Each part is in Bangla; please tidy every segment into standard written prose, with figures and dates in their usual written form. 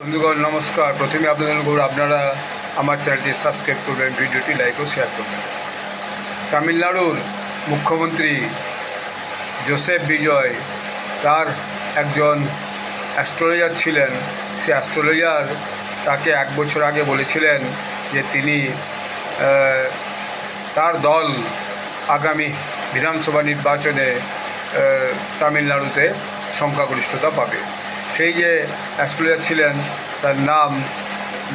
বন্ধুগণ নমস্কার। প্রথমে আপনাদের অনুরোধ, আপনারা আমার চ্যানেলটি সাবস্ক্রাইব করবেন, ভিডিওটি লাইক ও শেয়ার করবেন। তামিলনাড়ুর মুখ্যমন্ত্রী জোসেফ বিজয় তার একজন অ্যাস্ট্রোলজার ছিলেন। সে অ্যাস্ট্রোলজার তাকে 1 বছর আগে বলেছিলেন যে তিনি তার দল আগামী বিধানসভা নির্বাচনে তামিলনাড়ুতে সংখ্যাগরিষ্ঠতা পাবে। সেই যে অ্যাস্ট্রোলজার ছিলেন তার নাম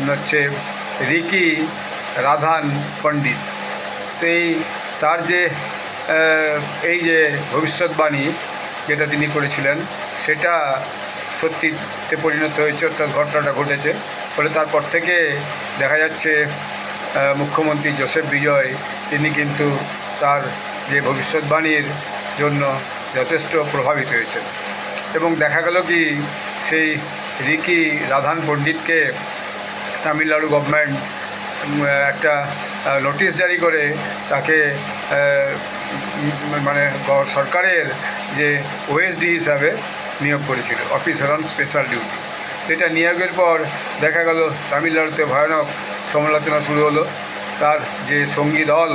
হচ্ছে রিকি রাধান পণ্ডিত। তো তার যে এই যে ভবিষ্যৎবাণী যেটা তিনি করেছিলেন সেটা সত্যিতে পরিণত হয়েছে, অর্থাৎ ঘটনাটা ঘটেছে। ফলে তারপর থেকে দেখা যাচ্ছে মুখ্যমন্ত্রী জোসেফ বিজয় তিনি কিন্তু তার যে ভবিষ্যৎবাণীর জন্য যথেষ্ট প্রভাবিত হয়েছেন। এবং দেখা গেল কি সেই রিকি রাধান পণ্ডিতকে তামিলনাড়ু গভর্নমেন্ট একটা নোটিশ জারি করে তাকে মানে সরকারের যে ওএসডি হিসাবে নিয়োগ করেছিল, অফিসার অন স্পেশাল ডিউটি। এটা নিয়োগের পর দেখা গেল তামিলনাড়ুতে ভয়ানক সমালোচনা শুরু হলো। তার যে সঙ্গী দল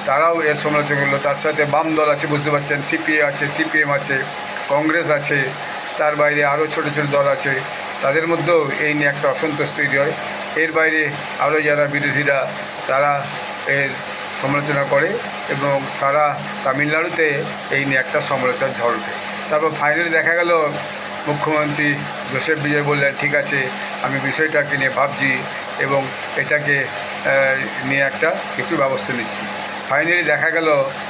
তারাও এর সমালোচনা করলো। তার সাথে বাম দল আছে, বুঝতে পারছেন, সিপিআই আছে, সিপিএম আছে, কংগ্রেস আছে, তার বাইরে আরও ছোটো ছোটো দল আছে। তাদের মধ্যেও এই নিয়ে একটা অসন্তোষ তৈরি হয়। এর বাইরে আরও যারা বিরোধীরা তারা এর সমালোচনা করে এবং সারা তামিলনাড়ুতে এই নিয়ে একটা সমালোচনার ঝড় ওঠে। তারপর ফাইনালি দেখা গেল মুখ্যমন্ত্রী জোসেফ বিজয় বললেন, ঠিক আছে, আমি বিষয়টাকে নিয়ে ভাবছি এবং এটাকে নিয়ে একটা কিছু ব্যবস্থা নিচ্ছি। ফাইনালি দেখা গেল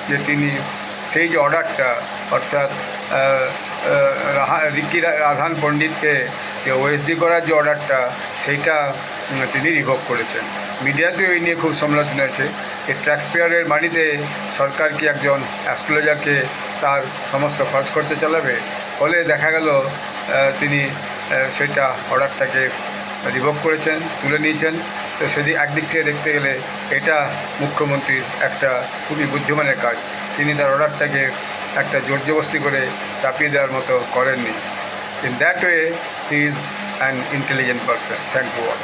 যে তিনি সেই যে অর্ডারটা, অর্থাৎ রিকি রাধান পণ্ডিতকে যে ওএসডি করার যে অর্ডারটা সেইটা তিনি রিভোক করেছেন। মিডিয়াতেও এই নিয়ে খুব সমালোচনা হয়েছে। এই ট্যাক্সপেয়ারের মানিতে সরকার কি একজন অ্যাস্ট্রোলজারকে তার সমস্ত খরচ খরচা চালাবে? ফলে দেখা গেল তিনি সেটা অর্ডারটাকে রিভোক করেছেন, তুলে নিয়েছেন। তো সেদিক একদিক থেকে দেখতে গেলে এটা মুখ্যমন্ত্রীর একটা খুবই বুদ্ধিমানের কাজ। তিনি তার অর্ডারটাকে একটা জোরজবস্তি করে চাপিয়ে দেওয়ার মতো করেননি। In that way he is an intelligent person. Thank you all.